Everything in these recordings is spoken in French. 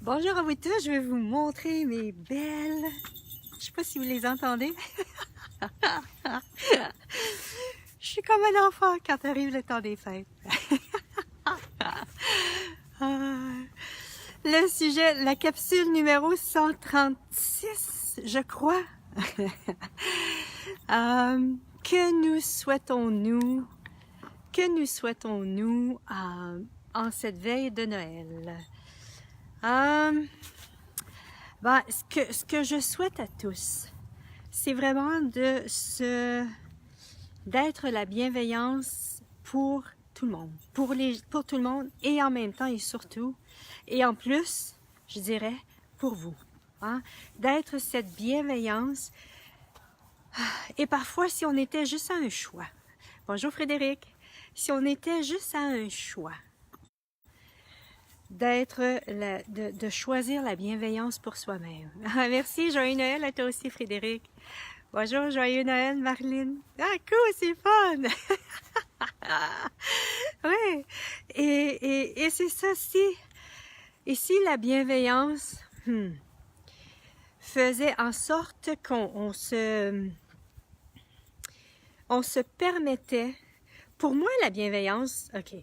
Bonjour à vous tous, je vais vous montrer mes belles... Je sais pas si vous les entendez. Je suis comme un enfant quand arrive le temps des fêtes. Le sujet, la capsule numéro 136, je crois. Que nous souhaitons-nous? Que nous souhaitons-nous en cette veille de Noël? Ce que je souhaite à tous, c'est vraiment d'être la bienveillance pour tout le monde, pour tout le monde, et en même temps et surtout, et en plus, je dirais, pour vous. Hein? D'être cette bienveillance. Et parfois, si on était juste à un choix. Bonjour Frédéric. Si on était juste à un choix, de choisir la bienveillance pour soi-même. Merci, joyeux Noël à toi aussi Frédéric. Bonjour, joyeux Noël Marlene. Ah cool, c'est fun. Oui, et c'est ça, si la bienveillance faisait en sorte qu'on se permettait, pour moi la bienveillance, ok,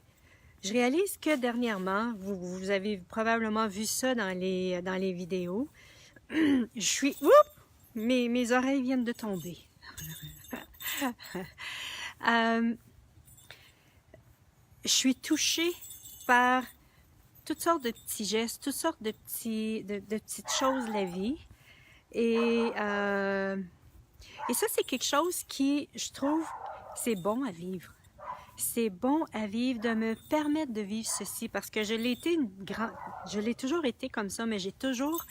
je réalise que dernièrement, vous avez probablement vu ça dans les vidéos, je suis, mes oreilles viennent de tomber. Je suis touchée par toutes sortes de petits gestes, toutes sortes de petites choses de la vie. Et ça, c'est quelque chose qui, je trouve, c'est bon à vivre. C'est bon à vivre, de me permettre de vivre ceci, parce que je l'ai toujours été comme ça, mais j'ai toujours,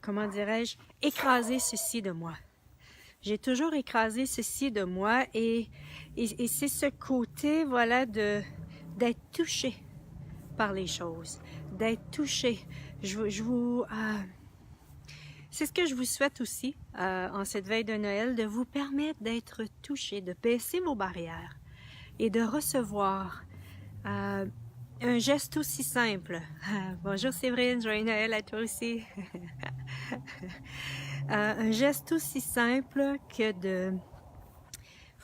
comment dirais-je, écrasé ceci de moi. J'ai toujours écrasé ceci de moi, et c'est ce côté, voilà, d'être touché par les choses, d'être touché. C'est ce que je vous souhaite aussi en cette veille de Noël, de vous permettre d'être touché, de baisser vos barrières et de recevoir un geste aussi simple. Bonjour Séverine, joyeux Noël à toi aussi. Un geste aussi simple que de...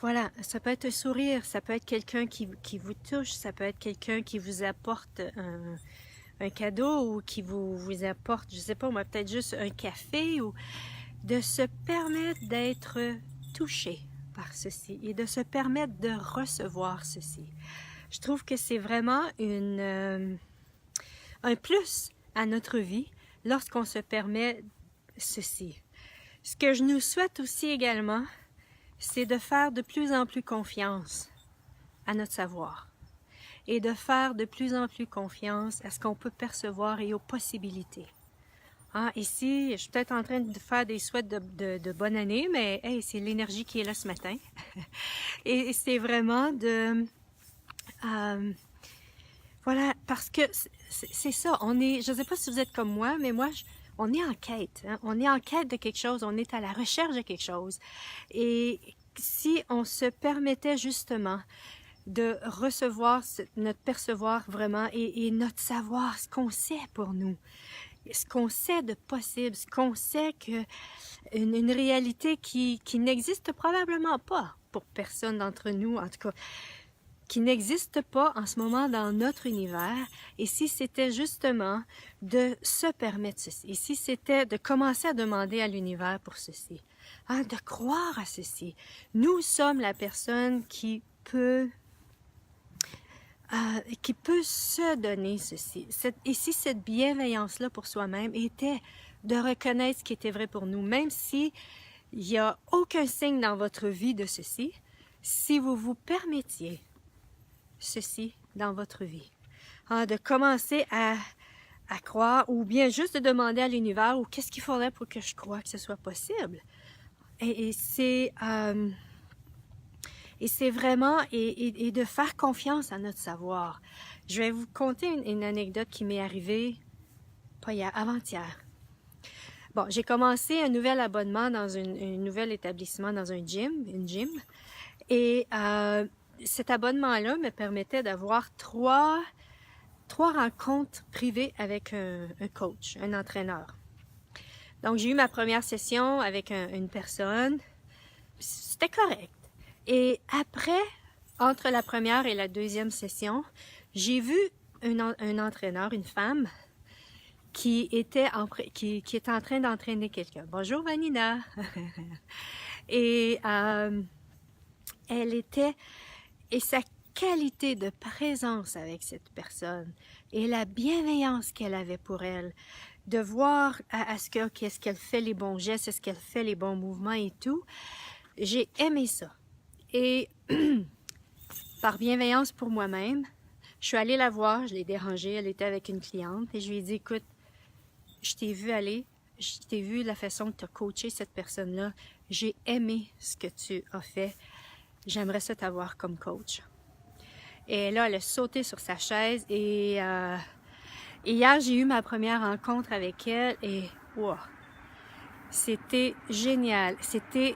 Voilà, ça peut être un sourire, ça peut être quelqu'un qui vous touche, ça peut être quelqu'un qui vous apporte un cadeau ou qui vous apporte, je sais pas moi, peut-être juste un café, ou de se permettre d'être touché par ceci et de se permettre de recevoir ceci. Je trouve que c'est vraiment un plus à notre vie lorsqu'on se permet ceci. Ce que je nous souhaite aussi également, c'est de faire de plus en plus confiance à notre savoir et de faire de plus en plus confiance à ce qu'on peut percevoir et aux possibilités. Ici, je suis peut-être en train de faire des souhaits de bonne année, mais hey, c'est l'énergie qui est là ce matin. Et c'est vraiment voilà, parce que c'est ça, je ne sais pas si vous êtes comme moi, mais on est en quête. Hein? On est en quête de quelque chose, on est à la recherche de quelque chose. Et si on se permettait justement de recevoir notre percevoir vraiment et notre savoir, ce qu'on sait pour nous, ce qu'on sait de possible, ce qu'on sait que une réalité qui n'existe probablement pas pour personne d'entre nous, en tout cas, qui n'existe pas en ce moment dans notre univers, et si c'était justement de se permettre ceci, et si c'était de commencer à demander à l'univers pour ceci, de croire à ceci. Nous sommes la personne qui peut se donner ceci. Et si cette bienveillance-là pour soi-même était de reconnaître ce qui était vrai pour nous, même si il n'y a aucun signe dans votre vie de ceci, si vous vous permettiez ceci dans votre vie, de commencer à croire, ou bien juste de demander à l'univers, ou qu'est-ce qu'il faudrait pour que je croie que ce soit possible. Et c'est vraiment, et de faire confiance à notre savoir. Je vais vous conter une anecdote qui m'est arrivée, pas hier, avant-hier. Bon, j'ai commencé un nouvel abonnement dans un nouvel établissement, dans une gym, et cet abonnement-là me permettait d'avoir 3 3 rencontres privées avec un coach, un entraîneur. Donc, j'ai eu ma première session avec une personne. C'était correct. Et après, entre la première et la deuxième session, j'ai vu un entraîneur, une femme, qui était en train d'entraîner quelqu'un. Bonjour, Vanina! Et elle était... Et sa qualité de présence avec cette personne et la bienveillance qu'elle avait pour elle, de voir est-ce qu'elle fait les bons gestes, est-ce qu'elle fait les bons mouvements et tout, j'ai aimé ça. Et par bienveillance pour moi-même, je suis allée la voir, je l'ai dérangée, elle était avec une cliente et je lui ai dit, écoute, je t'ai vu aller, je t'ai vu la façon que tu as coaché cette personne-là, j'ai aimé ce que tu as fait, j'aimerais ça t'avoir comme coach. Et là, elle a sauté sur sa chaise et hier, j'ai eu ma première rencontre avec elle et wow, c'était génial. C'était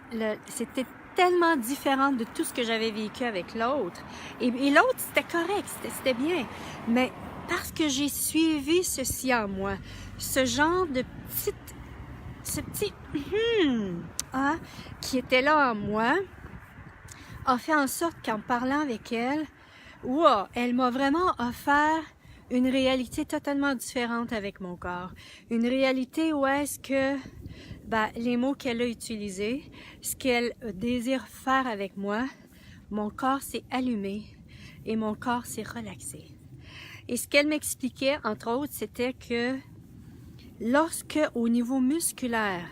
tellement différent de tout ce que j'avais vécu avec l'autre. Et l'autre, c'était correct, c'était bien. Mais parce que j'ai suivi ceci en moi, ce genre de ce petit qui était là en moi, a fait en sorte qu'en parlant avec elle, wow, elle m'a vraiment offert une réalité totalement différente avec mon corps. Une réalité où est-ce que les mots qu'elle a utilisés, ce qu'elle désire faire avec moi, mon corps s'est allumé et mon corps s'est relaxé. Et ce qu'elle m'expliquait, entre autres, c'était que lorsque, au niveau musculaire,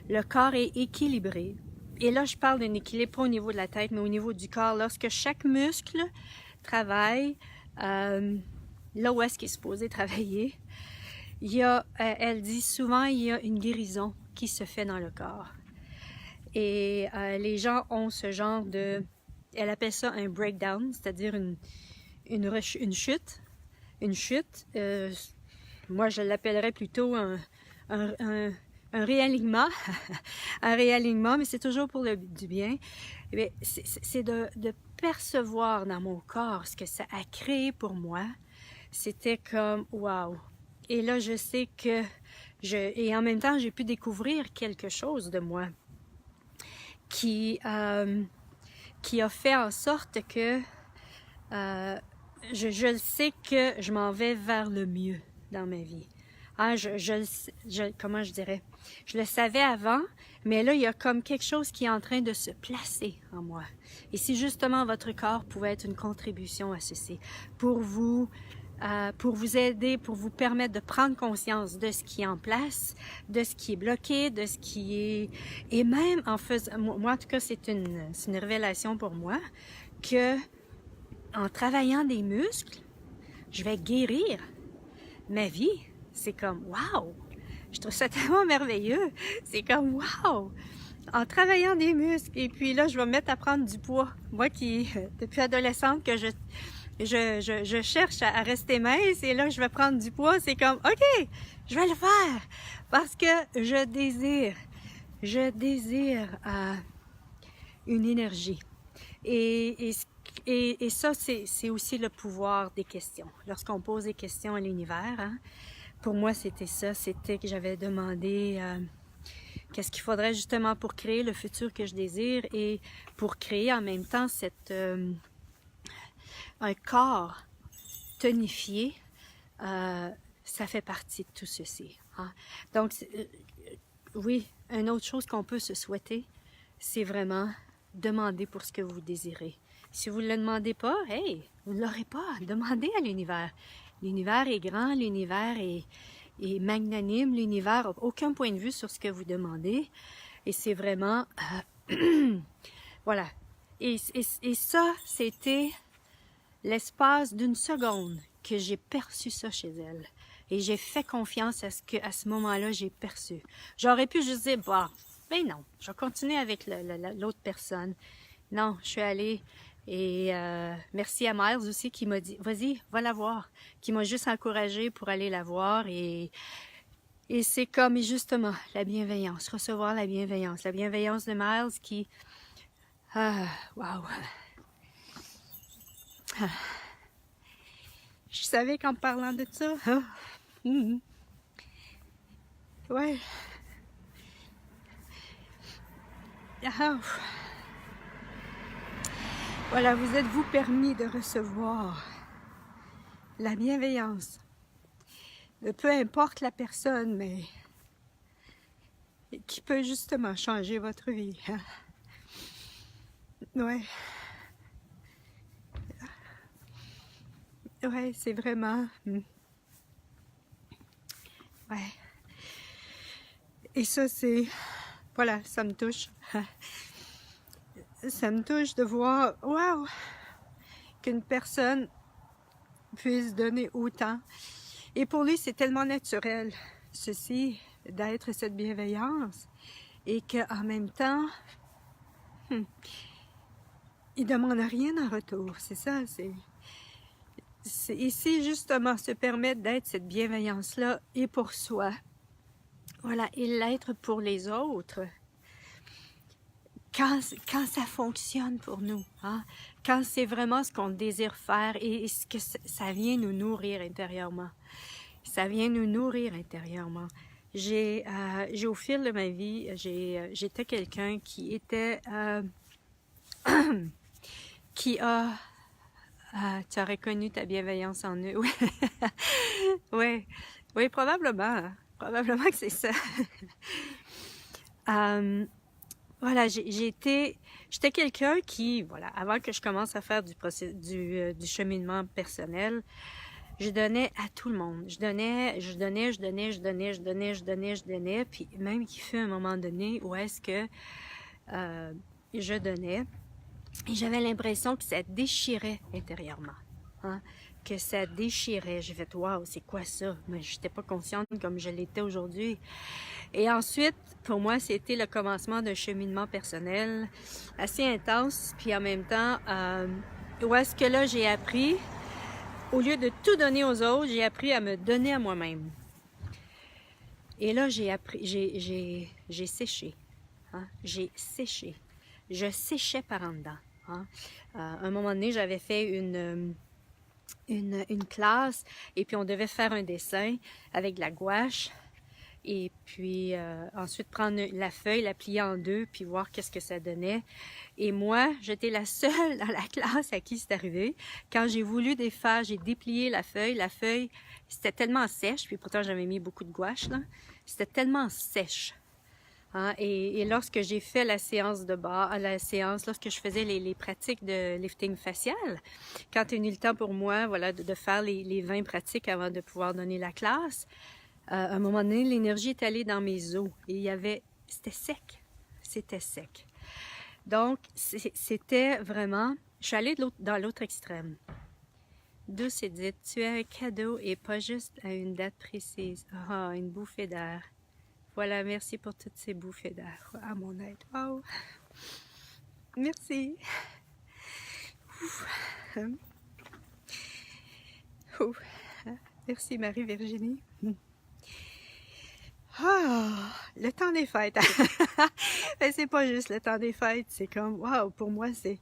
le corps est équilibré, et là je parle d'un équilibre pas au niveau de la tête, mais au niveau du corps, lorsque chaque muscle travaille là où est-ce qu'il est supposé travailler, il y a, elle dit souvent, il y a une guérison qui se fait dans le corps. Et les gens ont ce genre de... Elle appelle ça un breakdown, c'est-à-dire une chute. Une chute, moi je l'appellerais plutôt un réalignement. Un réalignement, mais c'est toujours pour du bien. C'est de percevoir dans mon corps ce que ça a créé pour moi. C'était comme, wow! Et là, je sais que et en même temps, j'ai pu découvrir quelque chose de moi qui a fait en sorte que je sais que je m'en vais vers le mieux dans ma vie. Hein, comment je dirais? Je le savais avant, mais là, il y a comme quelque chose qui est en train de se placer en moi. Et si justement votre corps pouvait être une contribution à ceci, pour vous aider, pour vous permettre de prendre conscience de ce qui est en place, de ce qui est bloqué, de ce qui est... Et même en faisant... Moi, en tout cas, c'est une révélation pour moi que en travaillant des muscles, je vais guérir ma vie. C'est comme, wow! Je trouve ça tellement merveilleux. C'est comme, wow! En travaillant des muscles. Et puis là, je vais me mettre à prendre du poids. Moi qui, depuis adolescente, que je cherche à rester mince. Et là, je vais prendre du poids. C'est comme, OK! Je vais le faire! Parce que je désire une énergie. Et ça, c'est aussi le pouvoir des questions. Lorsqu'on pose des questions à l'univers, hein, pour moi, c'était ça. C'était que j'avais demandé qu'est-ce qu'il faudrait justement pour créer le futur que je désire et pour créer en même temps un corps tonifié. Ça fait partie de tout ceci. Hein. Donc, oui, une autre chose qu'on peut se souhaiter, c'est vraiment demander pour ce que vous désirez. Si vous ne le demandez pas, hey, vous ne l'aurez pas. Demandez à l'univers. L'univers est grand, l'univers est magnanime, l'univers n'a aucun point de vue sur ce que vous demandez. Et c'est vraiment... voilà. Et ça, c'était l'espace d'une seconde que j'ai perçu ça chez elle. Et j'ai fait confiance à ce moment-là, j'ai perçu. J'aurais pu juste dire, bah, mais non, je vais continuer avec l'autre personne. Non, je suis allée et merci à Miles aussi qui m'a dit, vas-y, va la voir, qui m'a juste encouragée pour aller la voir et c'est comme justement la bienveillance, recevoir la bienveillance de Miles qui, wow. Je savais qu'en parlant de ça, ah, ouais, ah, voilà, vous êtes-vous permis de recevoir la bienveillance de peu importe la personne, mais qui peut justement changer votre vie. Hein? Ouais. Ouais, c'est vraiment... Ouais. Et ça, c'est... Voilà, ça me touche. Ça me touche de voir, waouh, qu'une personne puisse donner autant. Et pour lui, c'est tellement naturel, ceci, d'être cette bienveillance. Et qu'en même temps, il ne demande rien en retour. C'est ça, c'est ici justement se permettre d'être cette bienveillance-là et pour soi. Voilà, et l'être pour les autres. Quand ça fonctionne pour nous, hein? Quand c'est vraiment ce qu'on désire faire et ce que ça vient nous nourrir intérieurement. Ça vient nous nourrir intérieurement. J'ai au fil de ma vie, j'étais quelqu'un qui était... qui a... tu as reconnu ta bienveillance en eux. Oui, oui, probablement. Probablement que c'est ça. Voilà, j'étais quelqu'un qui, voilà, avant que je commence à faire du cheminement personnel, je donnais à tout le monde. Je donnais, puis même qu'il fut un moment donné où est-ce que je donnais, et j'avais l'impression que ça déchirait intérieurement, hein? Que ça déchirait. J'ai fait « Wow, c'est quoi ça? » Mais je n'étais pas consciente comme je l'étais aujourd'hui. Et ensuite, pour moi, c'était le commencement d'un cheminement personnel assez intense. Puis en même temps, où est-ce que là, j'ai appris, au lieu de tout donner aux autres, j'ai appris à me donner à moi-même. Et là, j'ai séché. Hein? J'ai séché. Je séchais par en dedans. Hein? À un moment donné, j'avais fait une classe et puis on devait faire un dessin avec de la gouache et puis ensuite prendre la feuille, la plier en deux puis voir qu'est-ce que ça donnait. Et moi, j'étais la seule dans la classe à qui c'est arrivé. Quand j'ai voulu défaire, j'ai déplié la feuille, c'était tellement sèche, puis pourtant j'avais mis beaucoup de gouache, là. C'était tellement sèche. Hein? Et lorsque j'ai fait la séance lorsque je faisais les pratiques de lifting facial, quand il y a eu le temps pour moi, voilà, de faire les 20 pratiques avant de pouvoir donner la classe, à un moment donné, l'énergie est allée dans mes os et c'était sec. Donc, c'était vraiment, je suis allée dans l'autre extrême. Douce Edith, tu es un cadeau et pas juste à une date précise. Ah, une bouffée d'air. Voilà, merci pour toutes ces bouffées d'air à mon aide. Wow! Merci! Ouf. Ouf. Merci Marie-Virginie. Ah, le temps des fêtes. Mais c'est pas juste le temps des fêtes, c'est comme, wow, pour moi, c'est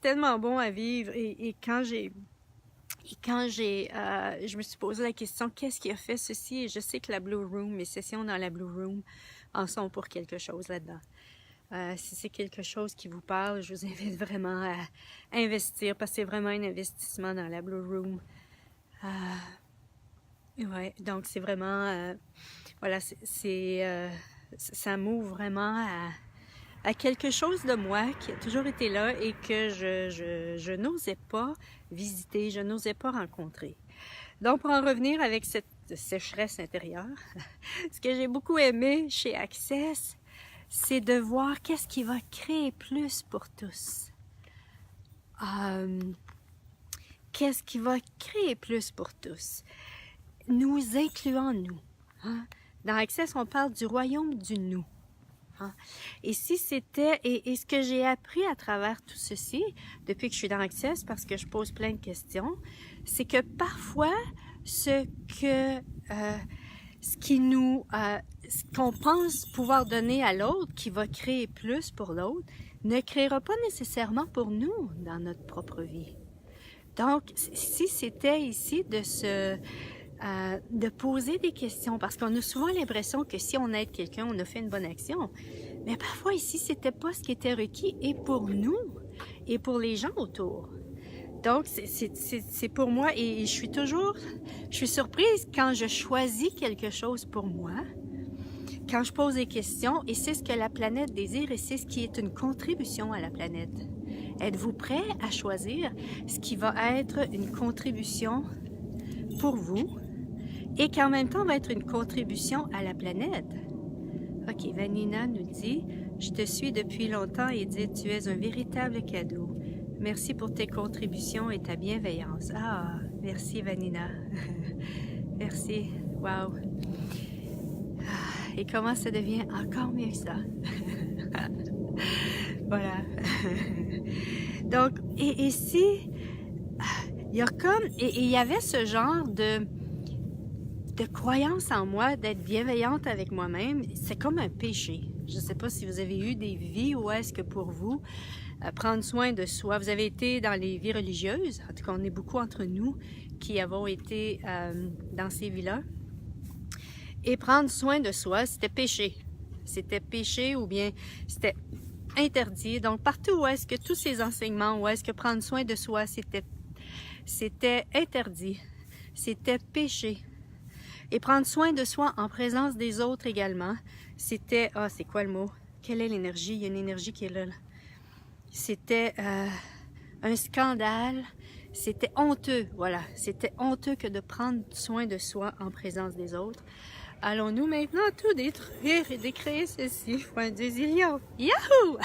tellement bon à vivre. Et quand je me suis posé la question, qu'est-ce qui a fait ceci? Et je sais que la Blue Room, mes sessions dans la Blue Room en sont pour quelque chose là-dedans. Si c'est quelque chose qui vous parle, je vous invite vraiment à investir, parce que c'est vraiment un investissement dans la Blue Room. Ouais, donc c'est vraiment, voilà, ça m'ouvre vraiment à quelque chose de moi qui a toujours été là et que je n'osais pas visiter, je n'osais pas rencontrer. Donc, pour en revenir avec cette sécheresse intérieure, ce que j'ai beaucoup aimé chez Access, c'est de voir qu'est-ce qui va créer plus pour tous. Qu'est-ce qui va créer plus pour tous? Nous incluant nous. Hein? Dans Access, on parle du royaume du nous. Hein? Et si c'était, et ce que j'ai appris à travers tout ceci, depuis que je suis dans Access, parce que je pose plein de questions, c'est que parfois, ce qu'on pense pouvoir donner à l'autre, qui va créer plus pour l'autre, ne créera pas nécessairement pour nous dans notre propre vie. Donc, si c'était ici de poser des questions, parce qu'on a souvent l'impression que si on aide quelqu'un, on a fait une bonne action. Mais parfois ici, c'était pas ce qui était requis, et pour nous, et pour les gens autour. Donc, c'est pour moi, et je suis surprise quand je choisis quelque chose pour moi, quand je pose des questions, et c'est ce que la planète désire, et c'est ce qui est une contribution à la planète. Êtes-vous prêt à choisir ce qui va être une contribution pour vous et qui en même temps va être une contribution à la planète? Ok, Vanina nous dit « Je te suis depuis longtemps, Edith, tu es un véritable cadeau. Merci pour tes contributions et ta bienveillance. » Ah, merci Vanina. Merci, wow. Et comment ça devient encore mieux que ça? Voilà. Donc, et ici, il y a comme, et il y avait ce genre de croyance en moi, d'être bienveillante avec moi-même. C'est comme un péché. Je ne sais pas si vous avez eu des vies où est-ce que pour vous, prendre soin de soi, vous avez été dans les vies religieuses, en tout cas on est beaucoup entre nous qui avons été dans ces vies-là, et prendre soin de soi, c'était péché. C'était péché ou bien c'était interdit. Donc, partout où est-ce que tous ces enseignements, où est-ce que prendre soin de soi, c'était interdit. C'était péché. Et prendre soin de soi en présence des autres également, c'était... Ah, c'est quoi le mot? Quelle est l'énergie? Il y a une énergie qui est là. C'était un scandale. C'était honteux, voilà. C'était honteux que de prendre soin de soi en présence des autres. Allons-nous maintenant tout détruire et décréer ceci? Point de zillion. Yahoo!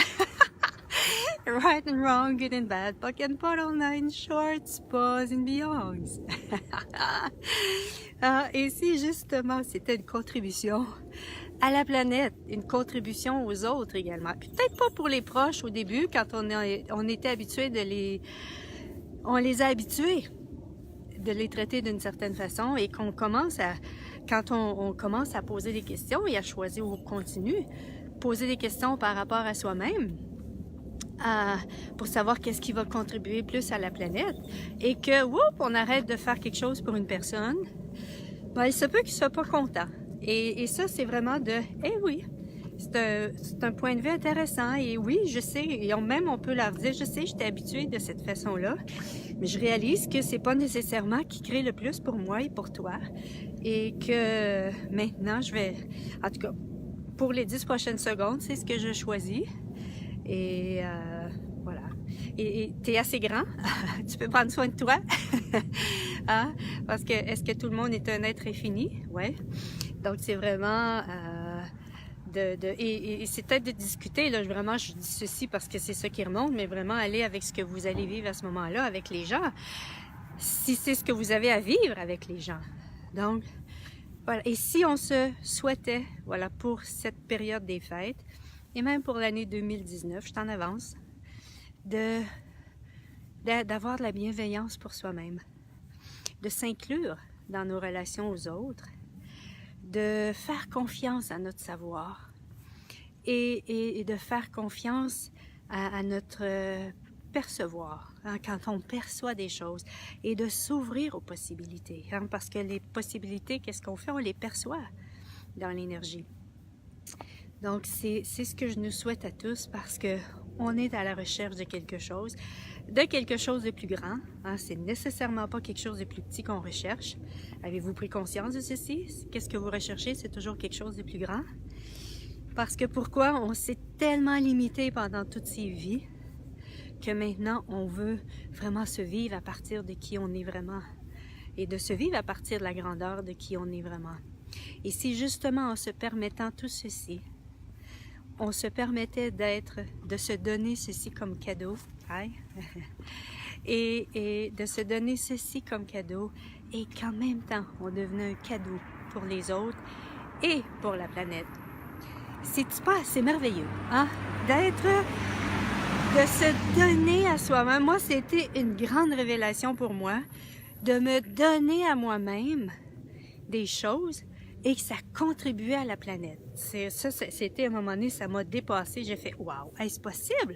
Right and wrong, good and bad, puck and puddle, nine shorts, pause and beyonds. Et si justement c'était une contribution à la planète, une contribution aux autres également. Peut-être pas pour les proches au début, quand on était habitué on les a habitués de les traiter d'une certaine façon, et quand on commence à poser des questions et à choisir où on continue, poser des questions par rapport à soi-même, pour savoir qu'est-ce qui va contribuer plus à la planète, et que, on arrête de faire quelque chose pour une personne, ben, il se peut qu'il soit pas content. Et ça, c'est vraiment oui, c'est un point de vue intéressant, et oui, je sais, et même on peut leur dire, je sais, j'étais habituée de cette façon-là, mais je réalise que c'est pas nécessairement qui crée le plus pour moi et pour toi, et que maintenant, en tout cas, pour les 10 prochaines secondes, c'est ce que je choisis. Et voilà. Et tu es assez grand, tu peux prendre soin de toi. Hein? Parce que est-ce que tout le monde est un être infini? Ouais. Donc c'est vraiment et c'est peut-être de discuter, là, vraiment je dis ceci parce que c'est ça qui remonte, mais vraiment aller avec ce que vous allez vivre à ce moment-là avec les gens, si c'est ce que vous avez à vivre avec les gens. Donc voilà. Et si on se souhaitait, voilà, pour cette période des fêtes, et même pour l'année 2019, je t'en avance, d'avoir de la bienveillance pour soi-même, de s'inclure dans nos relations aux autres, de faire confiance à notre savoir et de faire confiance à notre percevoir, hein, quand on perçoit des choses, et de s'ouvrir aux possibilités, hein, parce que les possibilités, qu'est-ce qu'on fait? On les perçoit dans l'énergie. Donc, c'est ce que je nous souhaite à tous, parce que on est à la recherche de quelque chose de plus grand. Hein? C'est nécessairement pas quelque chose de plus petit qu'on recherche. Avez-vous pris conscience de ceci? Qu'est-ce que vous recherchez? C'est toujours quelque chose de plus grand. Parce que pourquoi? On s'est tellement limité pendant toutes ces vies que maintenant, on veut vraiment se vivre à partir de qui on est vraiment. Et de se vivre à partir de la grandeur de qui on est vraiment. Et si justement, en se permettant tout ceci, on se permettait de se donner ceci comme cadeau, hein? et de se donner ceci comme cadeau, et qu'en même temps, on devenait un cadeau pour les autres et pour la planète. C'est pas assez merveilleux, hein? De se donner à soi-même. Moi, c'était une grande révélation pour moi, de me donner à moi-même des choses et que ça contribuait à la planète. C'était à un moment donné, ça m'a dépassé. J'ai fait « Wow! Est-ce possible?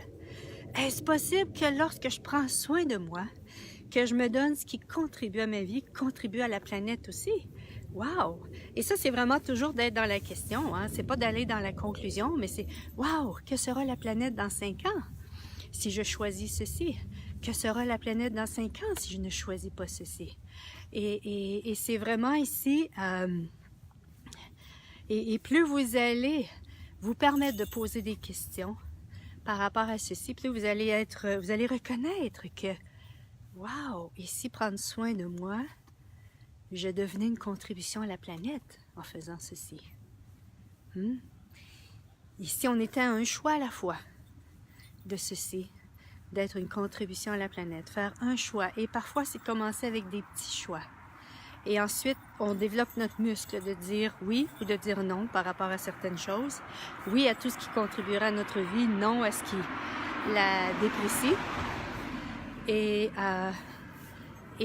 Est-ce possible que lorsque je prends soin de moi, que je me donne ce qui contribue à ma vie, contribue à la planète aussi. Wow! Et ça, c'est vraiment toujours d'être dans la question, hein? C'est pas d'aller dans la conclusion, mais c'est wow! Que sera la planète dans 5 ans si je choisis ceci? Que sera la planète dans 5 ans si je ne choisis pas ceci? Et c'est vraiment ici, et plus vous allez vous permettre de poser des questions par rapport à ceci, plus vous allez reconnaître que wow, ici prendre soin de moi, je devenais une contribution à la planète en faisant ceci. Ici, on était à un choix à la fois de ceci, d'être une contribution à la planète, faire un choix. Et parfois, c'est commencer avec des petits choix. Et ensuite, on développe notre muscle de dire oui ou de dire non par rapport à certaines choses. Oui à tout ce qui contribuera à notre vie, non à ce qui la déprécie. Et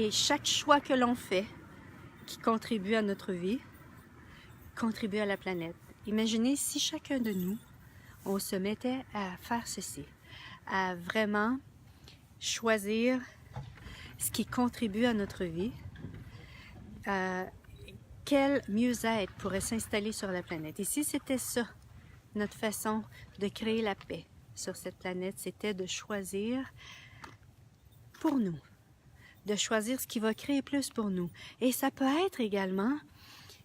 chaque choix que l'on fait qui contribue à notre vie, contribue à la planète. Imaginez si chacun de nous, on se mettait à faire ceci, à vraiment choisir ce qui contribue à notre vie, quel mieux-être pourrait s'installer sur la planète. Et si c'était ça, notre façon de créer la paix sur cette planète, c'était de choisir pour nous, de choisir ce qui va créer plus pour nous. Et ça peut être également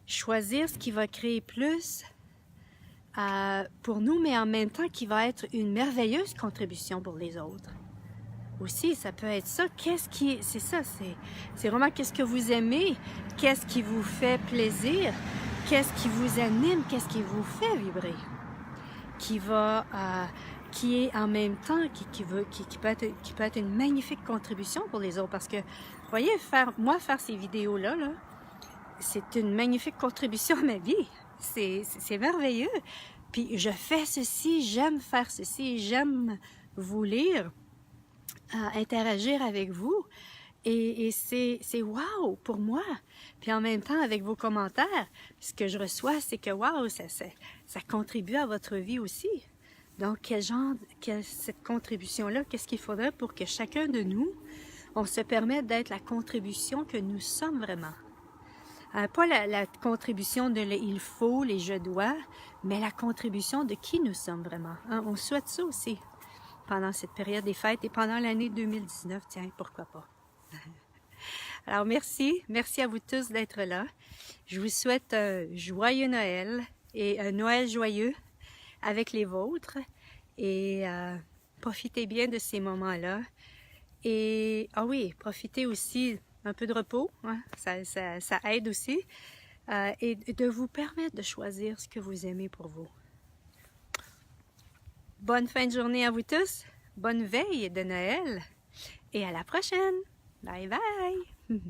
choisir ce qui va créer plus pour nous, mais en même temps qui va être une merveilleuse contribution pour les autres. Aussi, ça peut être ça. C'est ça, c'est vraiment qu'est-ce que vous aimez, qu'est-ce qui vous fait plaisir, qu'est-ce qui vous anime, qu'est-ce qui vous fait vibrer, qui est en même temps, qui peut être une magnifique contribution pour les autres. Parce que, vous voyez, faire ces vidéos-là, c'est une magnifique contribution à ma vie. C'est merveilleux. Puis je fais ceci, j'aime faire ceci, j'aime vous lire, interagir avec vous. Et c'est wow pour moi. Puis en même temps, avec vos commentaires, ce que je reçois, c'est que wow, ça contribue à votre vie aussi. Donc, cette contribution-là, qu'est-ce qu'il faudrait pour que chacun de nous, on se permette d'être la contribution que nous sommes vraiment. Pas la contribution de il faut, les je dois, mais la contribution de qui nous sommes vraiment. Hein? On souhaite ça aussi pendant cette période des fêtes et pendant l'année 2019, tiens, pourquoi pas. Alors merci à vous tous d'être là. Je vous souhaite un joyeux Noël et un Noël joyeux avec les vôtres et profitez bien de ces moments-là. Et oui, profitez aussi un peu de repos, hein? Ça aide aussi, et de vous permettre de choisir ce que vous aimez pour vous. Bonne fin de journée à vous tous, bonne veille de Noël et à la prochaine. Bye bye!